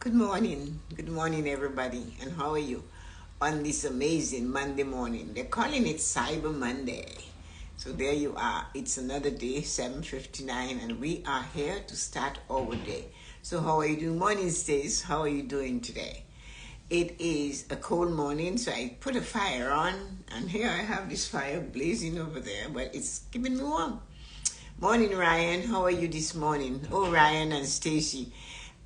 Good morning, everybody. And how are you on this amazing Monday morning? They're calling it Cyber Monday. So there you are. It's another day, 7:59, and we are here to start our day. So how are you doing? Morning, Stace. How are you doing today? It is a cold morning, so I put a fire on, and here I have this fire blazing over there, but it's keeping me warm. Morning, Ryan. How are you this morning? Oh, Ryan and Stacy.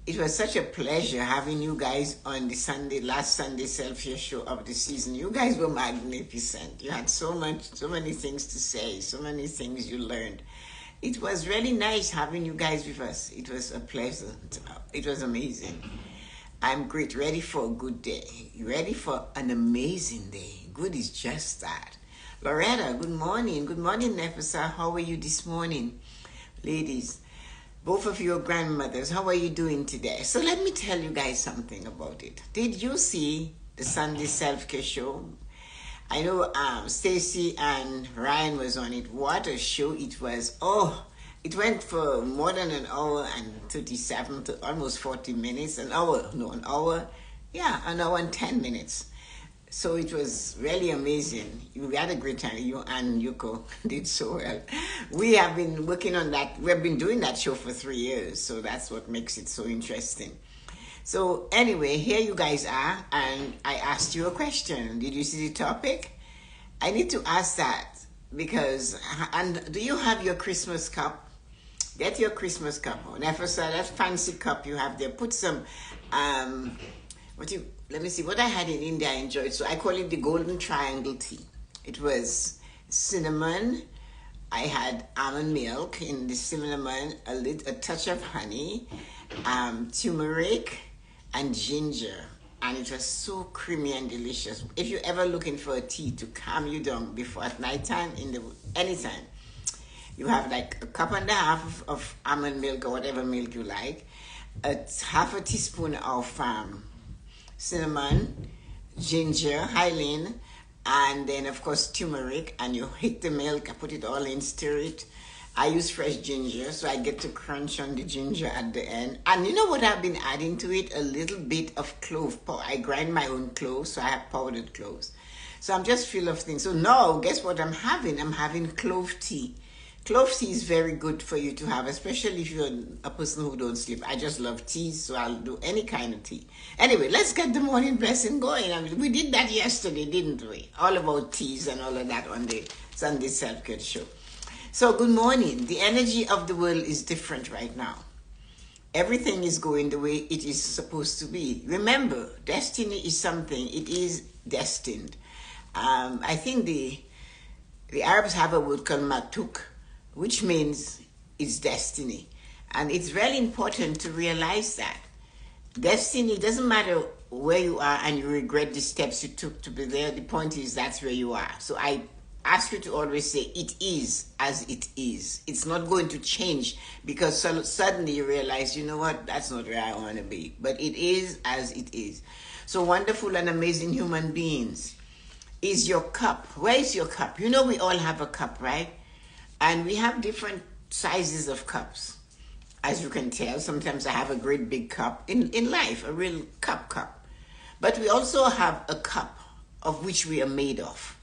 It was such a pleasure having you guys on the last Sunday self-care show of the season. You guys were magnificent. You had so many things to say, so many things you learned. It was really nice having you guys with us. It was a pleasure. It was amazing. I'm great, ready for a good day. Ready for an amazing day. Good is just that. Loretta, good morning. Good morning, Nefesa. How are you this morning? Ladies, both of your grandmothers, how are you doing today? So let me tell you guys something about it. Did you see the Sunday self-care show? I know Stacy and Ryan was on it. What a show it was. Oh, it went for more than an hour and 37 to almost 40 minutes. An hour and 10 minutes. So it was really amazing. We had a great time. You and Yuko did so well. We have been working on that. We've been doing that show for 3 years. So that's what makes it so interesting. So anyway, here you guys are. And I asked you a question. Did you see the topic? I need to ask that because, and do you have your Christmas cup? Get your Christmas cup. Nefesa, that fancy cup you have there. Put some, let me see, what I had in India I enjoyed. So I call it the golden triangle tea. It was cinnamon. I had almond milk in the cinnamon, a touch of honey, turmeric, and ginger. And it was so creamy and delicious. If you're ever looking for a tea to calm you down before at nighttime, anytime, you have like a cup and a half of almond milk or whatever milk you like, half a teaspoon of cinnamon, ginger, hyalin, and then of course turmeric, and you hit the milk, I put it all in, stir it. I use fresh ginger, so I get to crunch on the ginger at the end. And you know what I've been adding to it? A little bit of clove. I grind my own cloves, so I have powdered cloves. So I'm just full of things. So now, guess what I'm having? I'm having clove tea. Clove tea is very good for you to have, especially if you're a person who don't sleep. I just love tea, so I'll do any kind of tea. Anyway, let's get the morning blessing going. I mean, we did that yesterday, didn't we? All about teas and all of that on the Sunday self-care show. So good morning. The energy of the world is different right now. Everything is going the way it is supposed to be. Remember, destiny is something. It is destined. I think the Arabs have a word called matuk, which means it's destiny. And it's really important to realize that. Destiny doesn't matter where you are and you regret the steps you took to be there. The point is that's where you are. So I ask you to always say, it is as it is. It's not going to change because suddenly you realize, you know what, that's not where I want to be. But it is as it is. So wonderful and amazing human beings. Is your cup? Where is your cup? You know we all have a cup, right? And we have different sizes of cups. As you can tell, sometimes I have a great big cup in life, a real cup. But we also have a cup of which we are made of.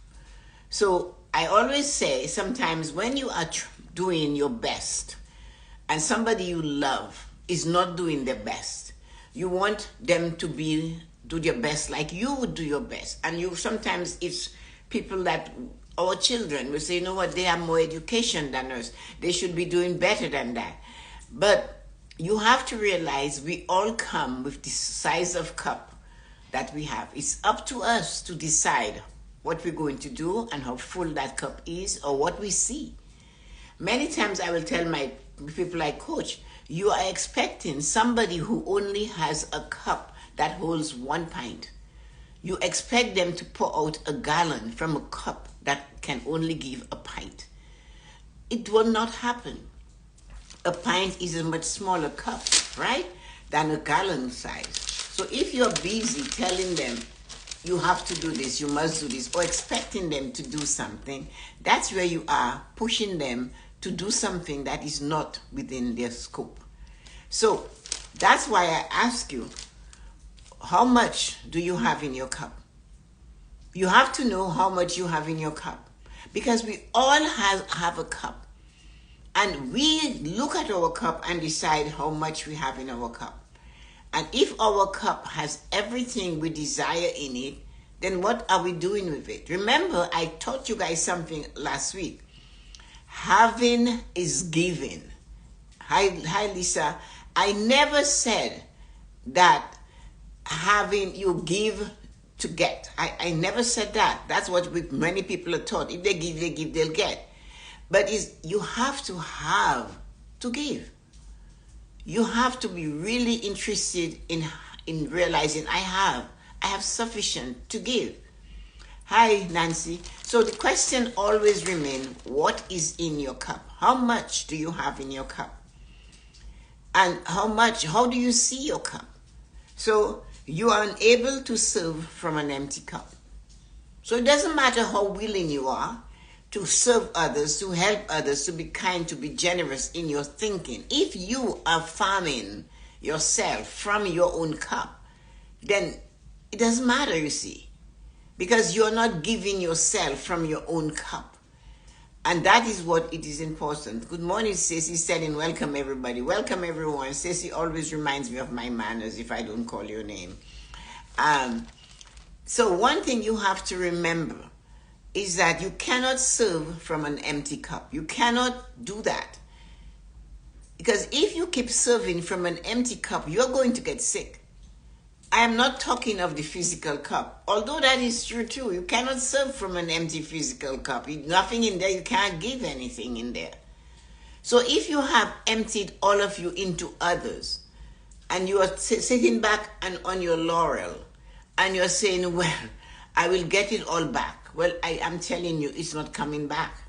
So I always say sometimes when you are doing your best and somebody you love is not doing their best, you want them to do their best like you would do your best. And sometimes it's people that our children will say, you know what, they have more education than us. They should be doing better than that. But you have to realize we all come with the size of cup that we have. It's up to us to decide what we're going to do and how full that cup is or what we see. Many times I will tell my people I coach, you are expecting somebody who only has a cup that holds 1 pint. You expect them to pour out a gallon from a cup that can only give a pint. It will not happen. A pint is a much smaller cup, right, than a gallon size. So if you're busy telling them, you have to do this, you must do this, or expecting them to do something, that's where you are pushing them to do something that is not within their scope. So that's why I ask you, how much do you have in your cup? You have to know how much you have in your cup, because we all have a cup, and we look at our cup and decide how much we have in our cup. And if our cup has everything we desire in it, then what are we doing with it? Remember, I taught you guys something last week. Having is giving. Hi Lisa. I never said that having you give to get. I never said that. That's what many people are taught. If they give, they'll get. But you have to give. You have to be really interested in realizing I have sufficient to give. Hi Nancy. So the question always remains, what is in your cup? How much do you have in your cup? And how do you see your cup? So you are unable to serve from an empty cup. So it doesn't matter how willing you are to serve others, to help others, to be kind, to be generous in your thinking. If you are farming yourself from your own cup, then it doesn't matter, you see, because you're not giving yourself from your own cup. And that is what it is important. Good morning, Stacey Stelling. Welcome, everybody. Welcome, everyone. Stacey always reminds me of my manners if I don't call your name. So one thing you have to remember is that you cannot serve from an empty cup. You cannot do that. Because if you keep serving from an empty cup, you're going to get sick. I am not talking of the physical cup, although that is true too. You cannot serve from an empty physical cup. Nothing in there, you can't give anything in there. So if you have emptied all of you into others, and you are sitting back and on your laurel, and you're saying, well, I will get it all back. Well, I am telling you, it's not coming back.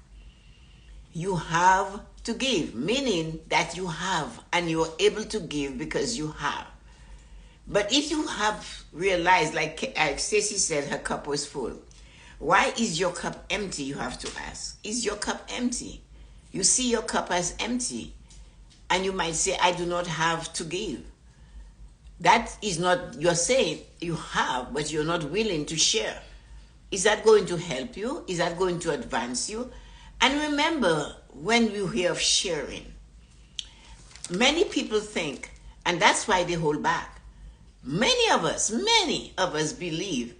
You have to give, meaning that you have, and you are able to give because you have. But if you have realized, like Stacey said, her cup was full. Why is your cup empty, you have to ask. Is your cup empty? You see your cup as empty. And you might say, I do not have to give. That is not, you're saying you have, but you're not willing to share. Is that going to help you? Is that going to advance you? And remember, when you hear of sharing, many people think, and that's why they hold back. Many of us believe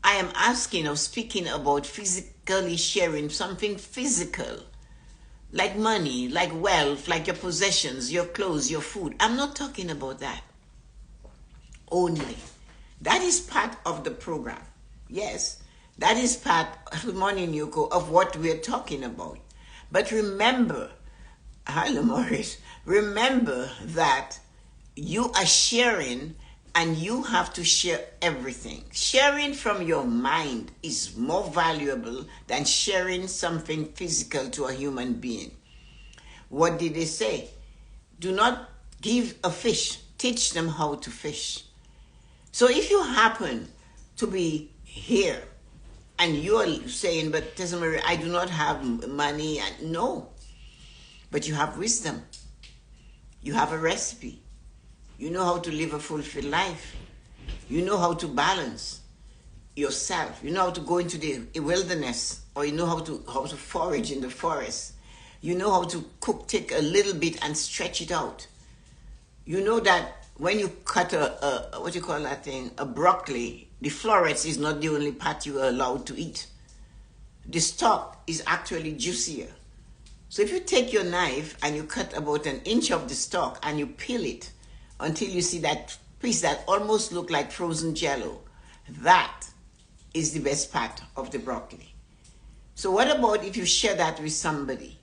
I am asking or speaking about physically sharing something physical, like money, like wealth, like your possessions, your clothes, your food. I'm not talking about that only. That is part of the program. Yes, that is part, good morning, Yuko, of what we're talking about. But remember, hello, Maurice, remember that you are sharing. And you have to share everything. Sharing from your mind is more valuable than sharing something physical to a human being. What did they say? Do not give a fish, teach them how to fish. So if you happen to be here and you're saying, but Tessa-Marie, I do not have money. No, but you have wisdom. You have a recipe. You know how to live a fulfilled life. You know how to balance yourself. You know how to go into the wilderness, or you know how to forage in the forest. You know how to cook, take a little bit and stretch it out. You know that when you cut what you call that thing, a broccoli, the florets is not the only part you are allowed to eat. The stalk is actually juicier. So if you take your knife and you cut about an inch of the stalk and you peel it, until you see that piece that almost looks like frozen jello. That is the best part of the broccoli. So what about if you share that with somebody?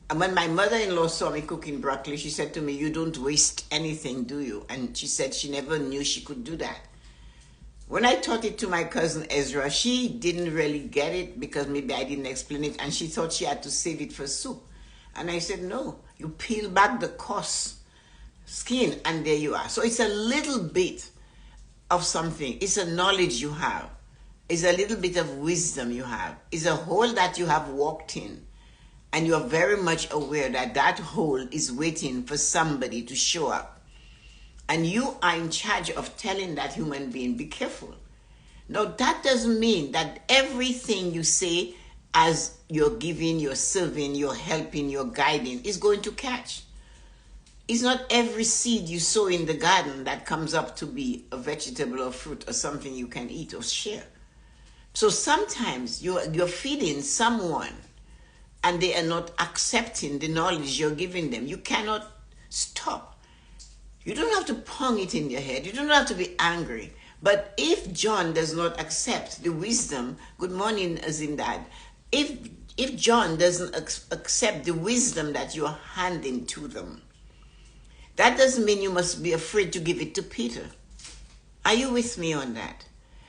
And when my mother-in-law saw me cooking broccoli, she said to me, you don't waste anything, do you? And she said she never knew she could do that. When I taught it to my cousin Ezra, she didn't really get it because maybe I didn't explain it, and she thought she had to save it for soup. And I said, no, you peel back the coarse skin, and there you are. So it's a little bit of something. It's a knowledge you have. It's a little bit of wisdom you have. It's a hole that you have walked in, and you are very much aware that that hole is waiting for somebody to show up And you are in charge of telling that human being, be careful. Now, that doesn't mean that everything you say as you're giving, you're serving, you're helping, you're guiding is going to catch. It's not every seed you sow in the garden that comes up to be a vegetable or fruit or something you can eat or share. So sometimes you're feeding someone and they are not accepting the knowledge you're giving them. You cannot stop. You don't have to pong it in your head. You don't have to be angry. But if John does not accept the wisdom, good morning, Azindad. If John doesn't accept the wisdom that you're handing to them, that doesn't mean you must be afraid to give it to Peter. Are you with me on that?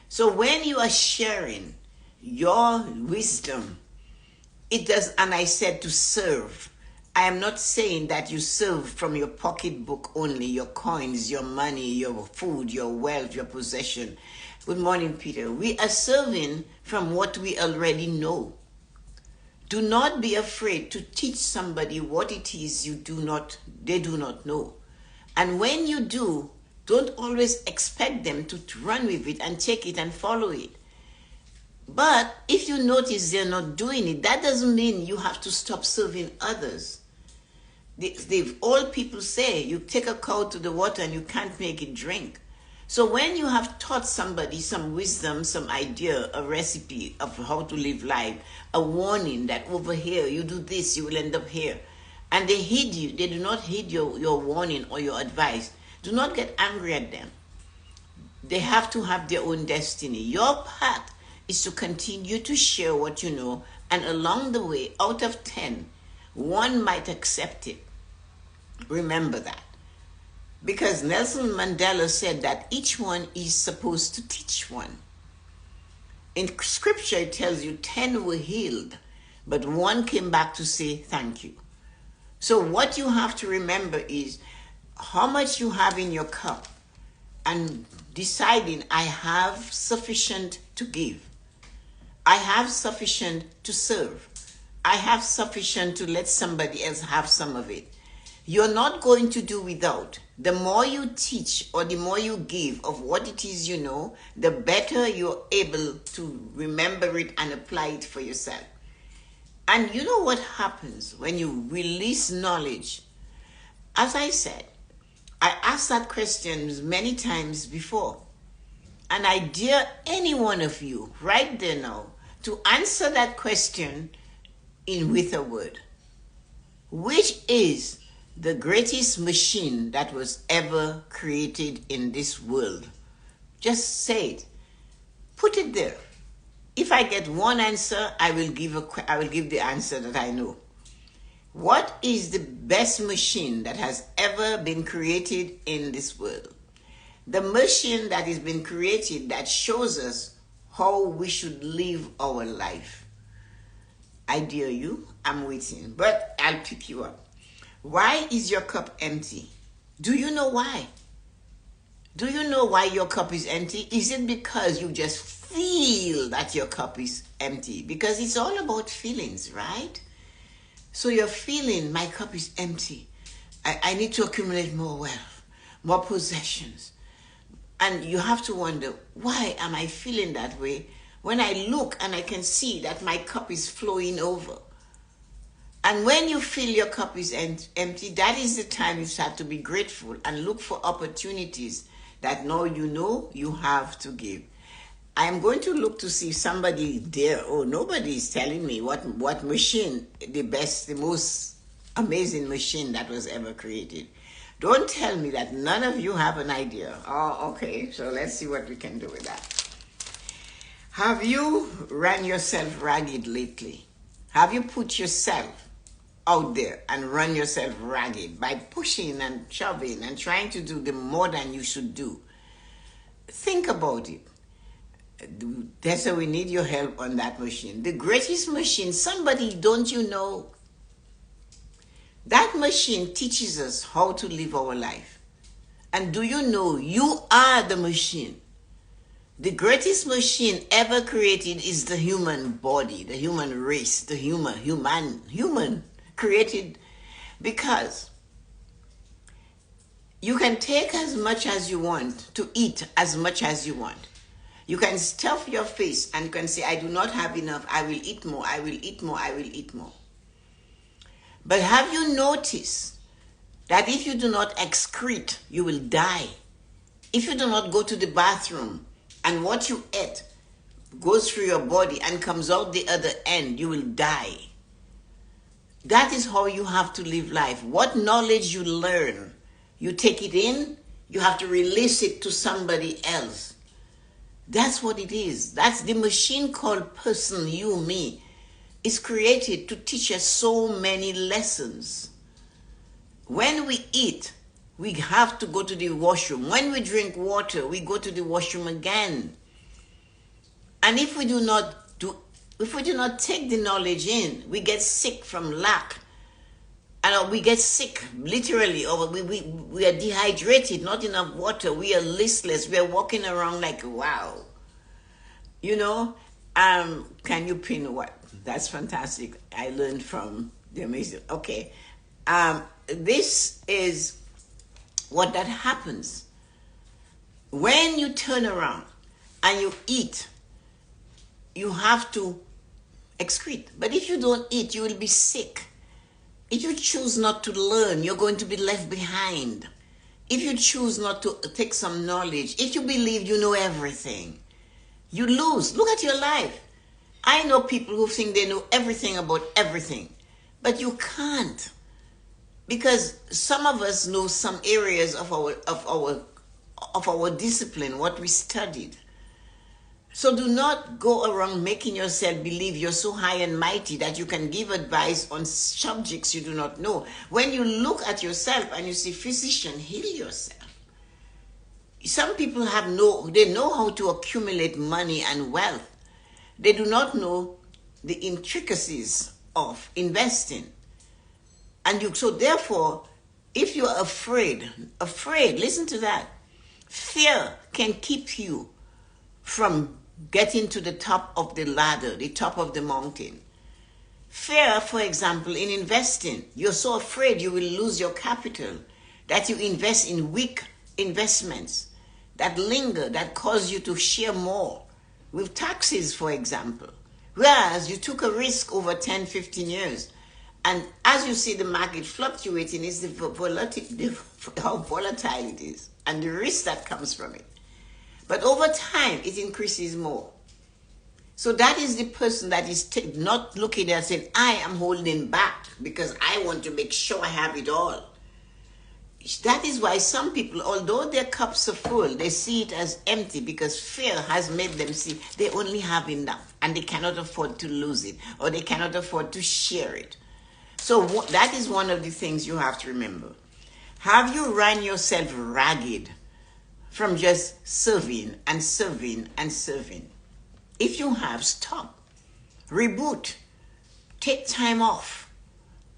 So when you are sharing your wisdom, it does, and I said to serve. I am not saying that you serve from your pocketbook only, your coins, your money, your food, your wealth, your possession. Good morning, Peter. We are serving from what we already know. Do not be afraid to teach somebody what it is they do not know. And when you do, don't always expect them to run with it and take it and follow it. But if you notice they're not doing it, that doesn't mean you have to stop serving others. All people say, you take a cow to the water and you can't make it drink. So when you have taught somebody some wisdom, some idea, a recipe of how to live life, a warning that over here, you do this, you will end up here. And they heed you, they do not heed your warning or your advice. Do not get angry at them. They have to have their own destiny. Your path is to continue to share what you know, and along the way, out of 10, one might accept it. Remember that. Because Nelson Mandela said that each one is supposed to teach one. In scripture, it tells you 10 were healed, but one came back to say thank you. So what you have to remember is how much you have in your cup and deciding, I have sufficient to give. I have sufficient to serve. I have sufficient to let somebody else have some of it. You're not going to do without. The more you teach or the more you give of what it is you know, the better you're able to remember it and apply it for yourself. And you know what happens when you release knowledge? As I said, I asked that question many times before. And I dare any one of you right there now to answer that question with a word. Which is the greatest machine that was ever created in this world? Just say it. Put it there. If I get one answer, I will give the answer that I know. What is the best machine that has ever been created in this world? The machine that has been created that shows us how we should live our life. I dare you, I'm waiting, but I'll pick you up. Why is your cup empty? Do you know why? Do you know why your cup is empty? Is it because you just feel that your cup is empty? Because it's all about feelings, right? So you're feeling, my cup is empty. I need to accumulate more wealth, more possessions. And you have to wonder, why am I feeling that way when I look and I can see that my cup is flowing over? And when you feel your cup is empty, that is the time you start to be grateful and look for opportunities that now you know you have to give. I am going to look to see if somebody there, nobody is telling me what machine, the best, the most amazing machine that was ever created. Don't tell me that none of you have an idea. Oh, okay, so let's see what we can do with that. Have you run yourself ragged lately? Have you put yourself out there and run yourself ragged by pushing and shoving and trying to do the more than you should do? Think about it. That's why we need your help on that machine. The greatest machine, somebody, don't you know? That machine teaches us how to live our life. And do you know you are the machine? The greatest machine ever created is the human body, the human race, the human created, because You can take as much as you want, to eat as much as you want. You can stuff your face and you can say, I do not have enough, I will eat more, I will eat more, I will eat more. But have you noticed that if you do not excrete, you will die? If you do not go to the bathroom and what you ate goes through your body and comes out the other end, you will die. That is how you have to live life. What knowledge you learn, you take it in, you have to release it to somebody else. That's what it is. That's the machine called person, you, me. It's created to teach us so many lessons. When we eat, we have to go to the washroom. When we drink water, we go to the washroom again. And if we do not take the knowledge in, we get sick from lack. And we get sick, literally, or we are dehydrated, not enough water, we are listless, we are walking around like, wow. You know, can you pin what? That's fantastic. I learned from the amazing, okay. This is what that happens. When you turn around and you eat, you have to excrete. But if you don't eat, you will be sick. If you choose not to learn, you're going to be left behind. If you choose not to take some knowledge, if you believe you know everything, you lose. Look at your life. I know people who think they know everything about everything, but you can't. Because some of us know some areas of our discipline, what we studied. So do not go around making yourself believe you're so high and mighty that you can give advice on subjects you do not know. When you look at yourself and you say, physician, heal yourself. Some people they know how to accumulate money and wealth. They do not know the intricacies of investing. And so therefore, if you're afraid, listen to that. Fear can keep you from getting to the top of the ladder, the top of the mountain. Fear, for example, in investing, you're so afraid you will lose your capital that you invest in weak investments that linger, that cause you to share more with taxes, for example. Whereas you took a risk over 10, 15 years. And as you see the market fluctuating, it's how volatile it is and the risk that comes from it. But over time, it increases more. So that is the person that is not looking at saying, I am holding back because I want to make sure I have it all. That is why some people, although their cups are full, they see it as empty because fear has made them see they only have enough and they cannot afford to lose it or they cannot afford to share it. So that is one of the things you have to remember. Have you run yourself ragged from just serving and serving and serving? If you have, stop. Reboot. Take time off.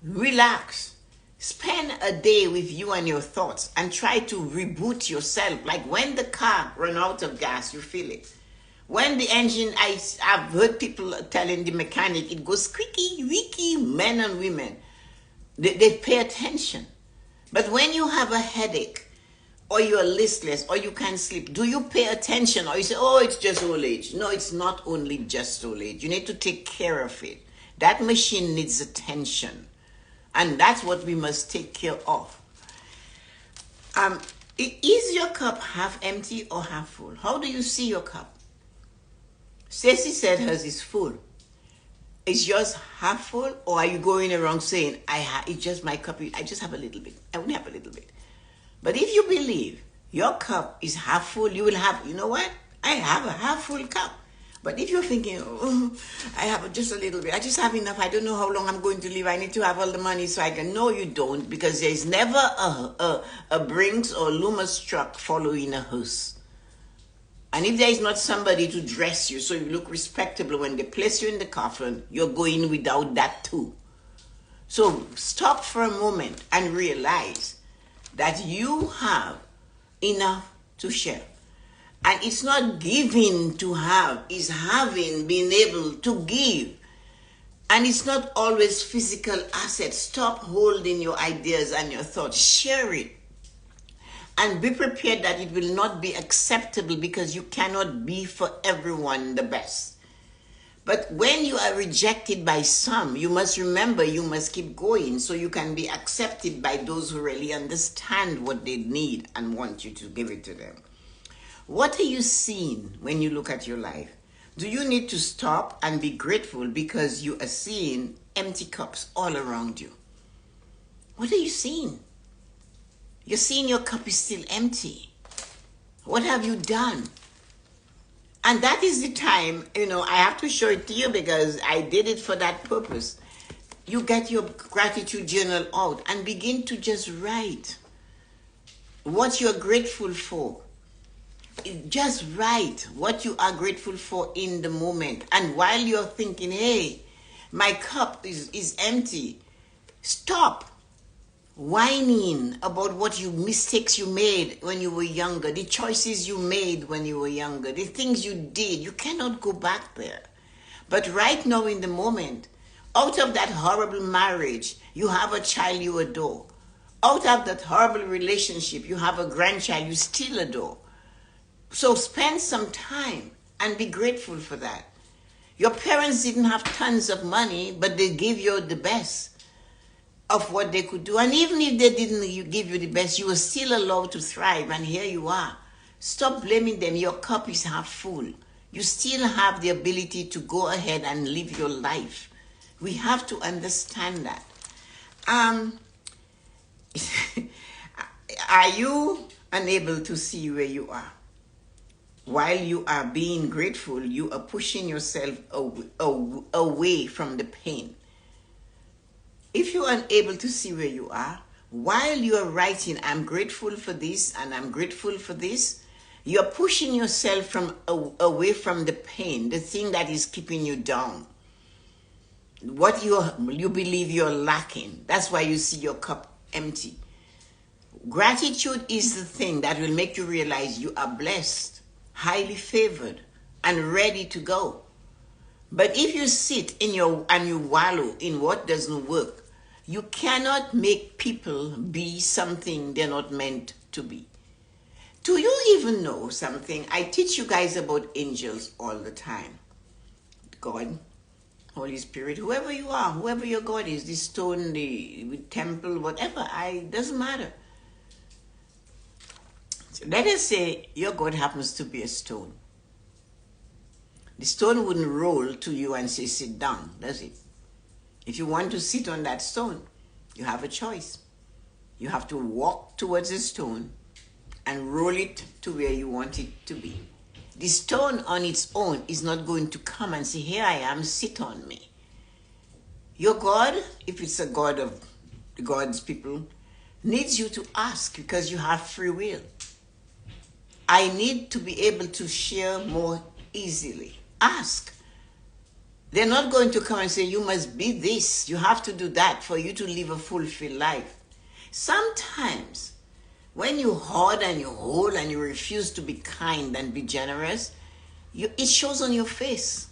Relax. Spend a day with you and your thoughts and try to reboot yourself. Like when the car runs out of gas, you feel it. When the engine, I've heard people telling the mechanic, it goes squeaky, wheaky, men and women. They pay attention. But when you have a headache, or you're listless, or you can't sleep, do you pay attention? Or you say, oh, it's just old age. No, it's not only just old age. You need to take care of it. That machine needs attention. And that's what we must take care of. Is your cup half empty or half full? How do you see your cup? Stacy said hers is full. Is yours half full, or are you going around saying, it's just my cup, I just have a little bit. I only have a little bit. But if you believe your cup is half full, you will have, you know what? I have a half full cup. But if you're thinking, oh, I have just a little bit, I just have enough, I don't know how long I'm going to live, I need to have all the money so I can. No, you don't, because there is never a Brinks or Loomis truck following a hearse. And if there is not somebody to dress you so you look respectable when they place you in the coffin, you're going without that too. So stop for a moment and realize that you have enough to share. And it's not giving to have, it's having, being able to give. And it's not always physical assets. Stop holding your ideas and your thoughts. Share it. And be prepared that it will not be acceptable, because you cannot be for everyone the best. But when you are rejected by some, you must remember you must keep going so you can be accepted by those who really understand what they need and want you to give it to them. What are you seeing when you look at your life? Do you need to stop and be grateful because you are seeing empty cups all around you? What are you seeing? You're seeing your cup is still empty. What have you done? And that is the time, I have to show it to you because I did it for that purpose. You get your gratitude journal out and begin to just write what you're grateful for. Just write what you are grateful for in the moment. And while you're thinking, hey, my cup is empty, stop whining about mistakes you made when you were younger, the choices you made when you were younger, the things you did. You cannot go back there. But right now in the moment, out of that horrible marriage, you have a child you adore. Out of that horrible relationship, you have a grandchild you still adore. So spend some time and be grateful for that. Your parents didn't have tons of money, but they gave you the best of what they could do. And even if they didn't give you the best, you were still allowed to thrive. And here you are. Stop blaming them. Your cup is half full. You still have the ability to go ahead and live your life. We have to understand that. Are you unable to see where you are? While you are being grateful, you are pushing yourself away from the pain. If you're unable to see where you are, while you are writing, I'm grateful for this and I'm grateful for this, you're pushing yourself away from the pain, the thing that is keeping you down. What you believe you're lacking. That's why you see your cup empty. Gratitude is the thing that will make you realize you are blessed, highly favored, and ready to go. But if you sit and you wallow in what doesn't work, you cannot make people be something they're not meant to be. Do you even know something? I teach you guys about angels all the time. God, Holy Spirit, whoever you are, whoever your God is, the stone, the temple, whatever, doesn't matter. So let us say your God happens to be a stone. The stone wouldn't roll to you and say, sit down, does it? If you want to sit on that stone, you have a choice. You have to walk towards the stone and roll it to where you want it to be. The stone on its own is not going to come and say, here I am, sit on me. Your God, if it's a God of God's people, needs you to ask because you have free will. I need to be able to share more easily. Ask. They're not going to come and say, you must be this, you have to do that for you to live a fulfilled life. Sometimes, when you hoard and you hold and you refuse to be kind and be generous, it shows on your face.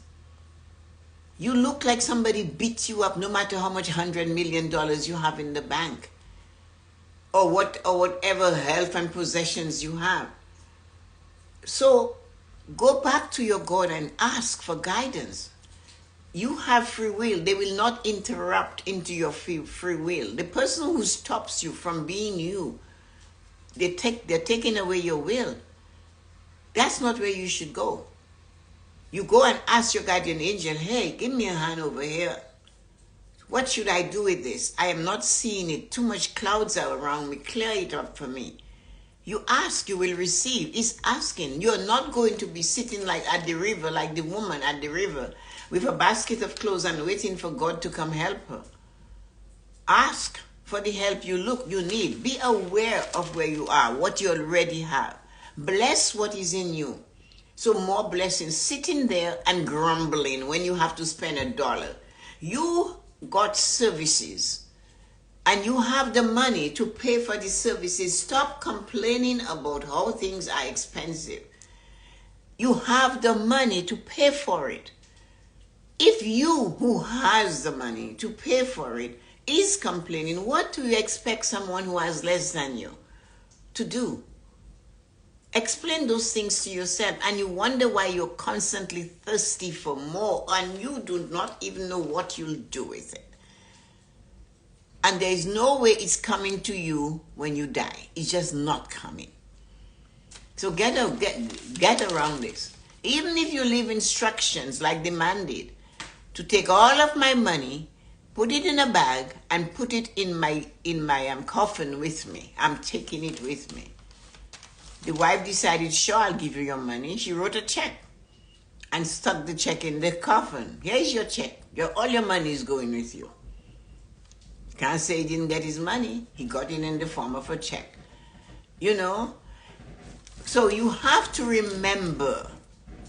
You look like somebody beat you up no matter how much $100 million you have in the bank. Or whatever health and possessions you have. So, go back to your God and ask for guidance. You have free will. They will not interrupt into your free will. The person who stops you from being you, they're taking away your will. That's not where you should go. You go and ask your guardian angel, hey, give me a hand over here. What should I do with this? I am not seeing it. Too much clouds are around me. Clear it up for me. You ask, you will receive. It's asking. You're not going to be sitting like at the river, like the woman at the river, with a basket of clothes and waiting for God to come help her. Ask for the help you need. Be aware of where you are, what you already have. Bless what is in you. So more blessings. Sitting there and grumbling when you have to spend $1. You got services and you have the money to pay for the services. Stop complaining about how things are expensive. You have the money to pay for it. If you who has the money to pay for it is complaining, what do you expect someone who has less than you to do? Explain those things to yourself, and you wonder why you're constantly thirsty for more, and you do not even know what you'll do with it. And there is no way it's coming to you when you die. It's just not coming. So get around this. Even if you leave instructions like the man did, to take all of my money, put it in a bag, and put it in my coffin with me. I'm taking it with me. The wife decided, sure, I'll give you your money. She wrote a check and stuck the check in the coffin. Here's your check. All your money is going with you. Can't say he didn't get his money. He got it in the form of a check. You know? So you have to remember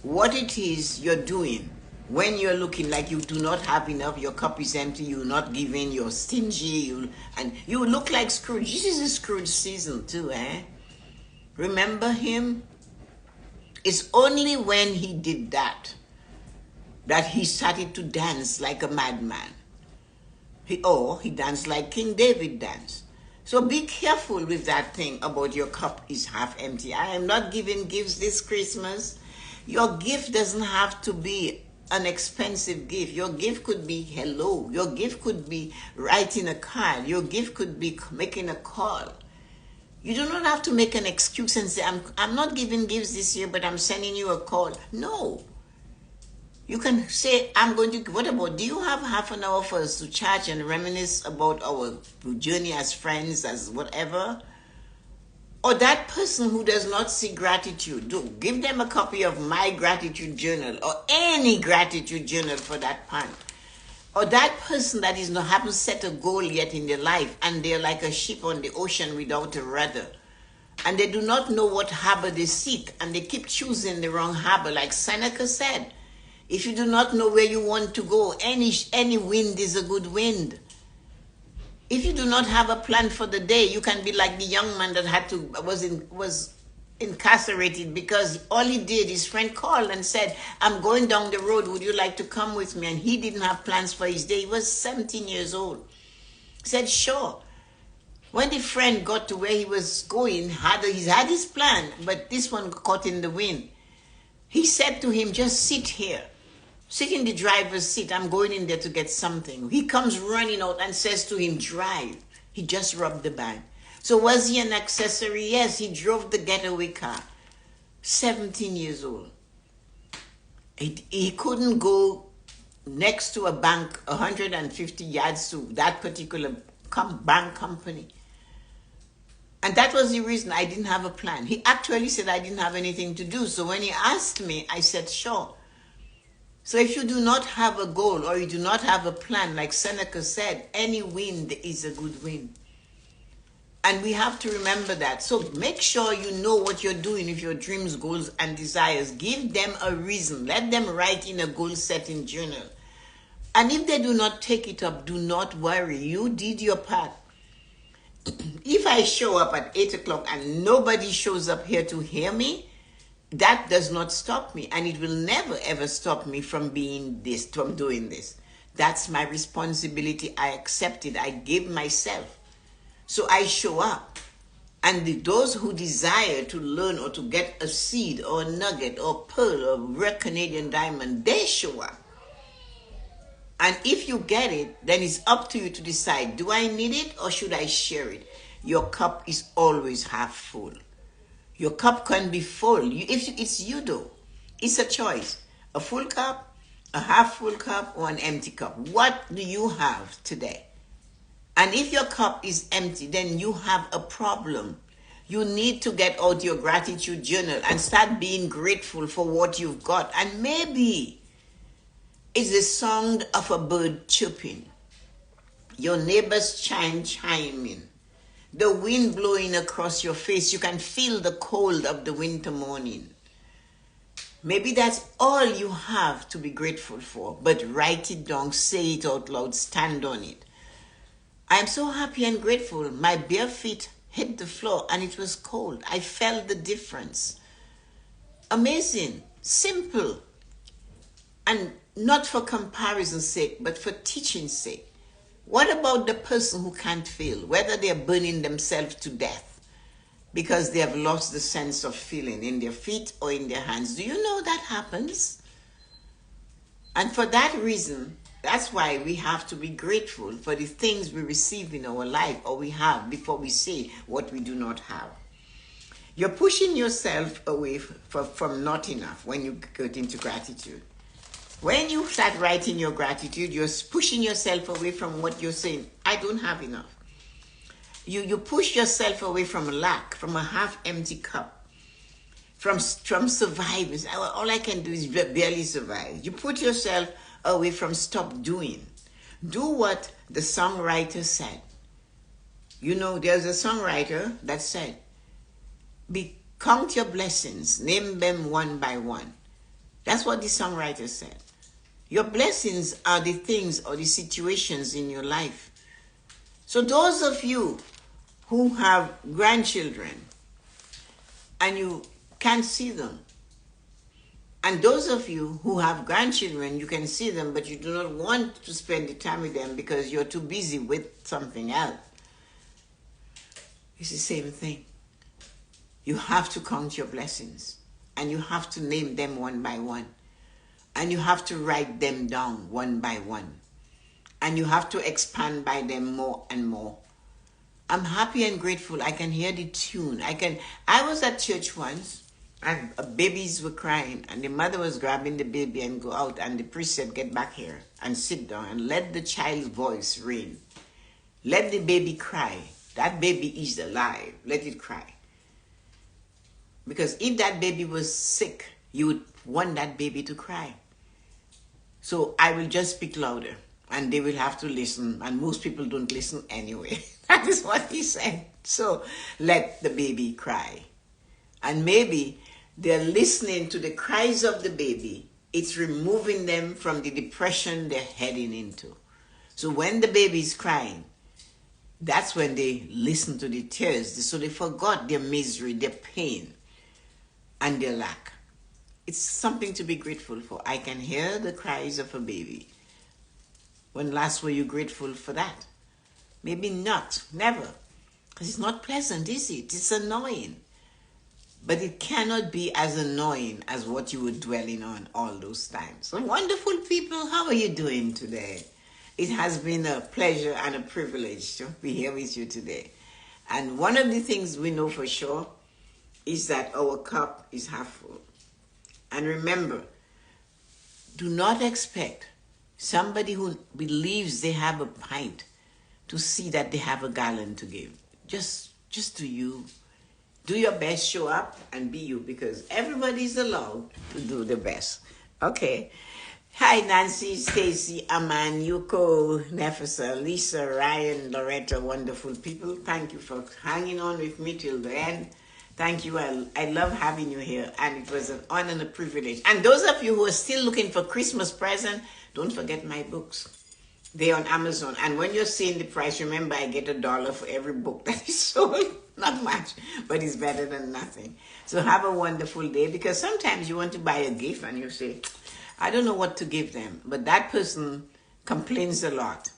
what it is you're doing when you're looking like you do not have enough, your cup is empty, you're not giving, you're stingy, and you look like Scrooge. This is a Scrooge season too, eh? Remember him? It's only when he did that he started to dance like a madman. He danced like King David danced. So be careful with that thing about your cup is half empty. I am not giving gifts this Christmas. Your gift doesn't have to be an expensive gift. Your gift could be hello. Your gift could be writing a card. Your gift could be making a call. You do not have to make an excuse and say, I'm not giving gifts this year, but I'm sending you a call. No. You can say, what about, do you have half an hour for us to chat and reminisce about our journey as friends, as whatever? Or that person who does not see gratitude, give them a copy of my gratitude journal, or any gratitude journal for that part. Or that person that haven't set a goal yet in their life, and they're like a ship on the ocean without a rudder. And they do not know what harbor they seek, and they keep choosing the wrong harbor. Like Seneca said, if you do not know where you want to go, any wind is a good wind. If you do not have a plan for the day, you can be like the young man that was incarcerated because all he did, his friend called and said, I'm going down the road, would you like to come with me? And he didn't have plans for his day. He was 17 years old. He said, sure. When the friend got to where he was going, he had his plan, but this one caught in the wind. He said to him, just sit here. Sit in the driver's seat. I'm going in there to get something. He comes running out and says to him, drive. He just robbed the bank. So was he an accessory? Yes, he drove the getaway car. 17 years old. He couldn't go next to a bank 150 yards to that particular bank company. And that was the reason I didn't have a plan. He actually said I didn't have anything to do. So when he asked me, I said, sure. So if you do not have a goal or you do not have a plan, like Seneca said, any wind is a good wind. And we have to remember that. So make sure you know what you're doing with your dreams, goals, and desires. Give them a reason. Let them write in a goal-setting journal. And if they do not take it up, do not worry. You did your part. If I show up at 8 o'clock and nobody shows up here to hear me, that does not stop me. And it will never, ever stop me from doing this. That's my responsibility. I accept it. I give myself. So I show up. And those who desire to learn or to get a seed or a nugget or pearl or rare Canadian diamond, they show up. And if you get it, then it's up to you to decide, do I need it or should I share it? Your cup is always half full. Your cup can be full. It's you though. It's a choice. A full cup, a half full cup, or an empty cup. What do you have today? And if your cup is empty, then you have a problem. You need to get out your gratitude journal and start being grateful for what you've got. And maybe it's the sound of a bird chirping, your neighbor's chiming, the wind blowing across your face. You can feel the cold of the winter morning. Maybe that's all you have to be grateful for, but write it down, say it out loud, stand on it. I am so happy and grateful. My bare feet hit the floor and it was cold. I felt the difference. Amazing, simple, and not for comparison's sake, but for teaching's sake. What about the person who can't feel, whether they're burning themselves to death? because they have lost the sense of feeling in their feet or in their hands. Do you know that happens? And for that reason, that's why we have to be grateful for the things we receive in our life or we have before we say what we do not have. You're pushing yourself away from not enough when you get into gratitude. When you start writing your gratitude, you're pushing yourself away from what you're saying, I don't have enough. You push yourself away from lack, from a half-empty cup, from surviving. All I can do is barely survive. You put yourself away from stop doing. Do what the songwriter said. You know, there's a songwriter that said, count your blessings, name them one by one. That's what the songwriter said. Your blessings are the things or the situations in your life. So those of you who have grandchildren and you can't see them, and those of you who have grandchildren, you can see them, but you do not want to spend the time with them because you're too busy with something else. It's the same thing. You have to count your blessings, and you have to name them one by one, and you have to write them down one by one, and you have to expand by them more and more. I'm happy and grateful. I can hear the tune. I was at church once, and babies were crying, and the mother was grabbing the baby and go out, and the priest said, get back here and sit down and let the child's voice ring. Let the baby cry. That baby is alive. Let it cry. Because if that baby was sick, you would want that baby to cry. So I will just speak louder, and they will have to listen, and most people don't listen anyway. That is what he said. So let the baby cry. And maybe they're listening to the cries of the baby. It's removing them from the depression they're heading into. So when the baby is crying, that's when they listen to the tears. So they forgot their misery, their pain, and their lack. It's something to be grateful for. I can hear the cries of a baby. When last were you grateful for that? Maybe not, never. Because it's not pleasant, is it? It's annoying. But it cannot be as annoying as what you were dwelling on all those times. So wonderful people, how are you doing today? It has been a pleasure and a privilege to be here with you today. And one of the things we know for sure is that our cup is half full. And remember, do not expect somebody who believes they have a pint to see that they have a gallon to give. Just do you. Do your best, show up, and be you, because everybody's allowed to do the best. Okay. Hi, Nancy, Stacy, Aman, Yuko, Nefesa, Lisa, Ryan, Loretta, wonderful people. Thank you for hanging on with me till the end. Thank you. I love having you here, and it was an honor and a privilege. And those of you who are still looking for Christmas present, don't forget my books. They're on Amazon. And when you're seeing the price, remember I get $1 for every book that is sold. Not much, but it's better than nothing. So have a wonderful day, because sometimes you want to buy a gift and you say, I don't know what to give them. But that person complains a lot.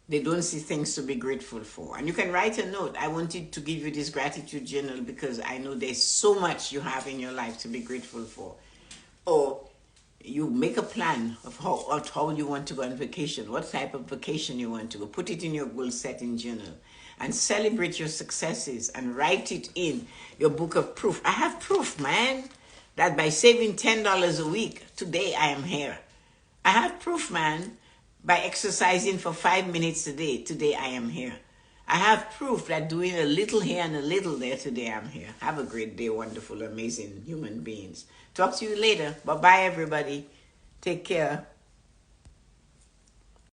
They don't see things to be grateful for. And you can write a note. I wanted to give you this gratitude journal because I know there's so much you have in your life to be grateful for. Or you make a plan of how you want to go on vacation, what type of vacation you want to go. Put it in your goal setting journal and celebrate your successes and write it in your book of proof. I have proof, man, that by saving $10 a week, today I am here. I have proof, man, by exercising for 5 minutes a day, today I am here. I have proof that doing a little here and a little there, today I'm here. Have a great day, wonderful, amazing human beings. Talk to you later. Bye-bye, everybody. Take care.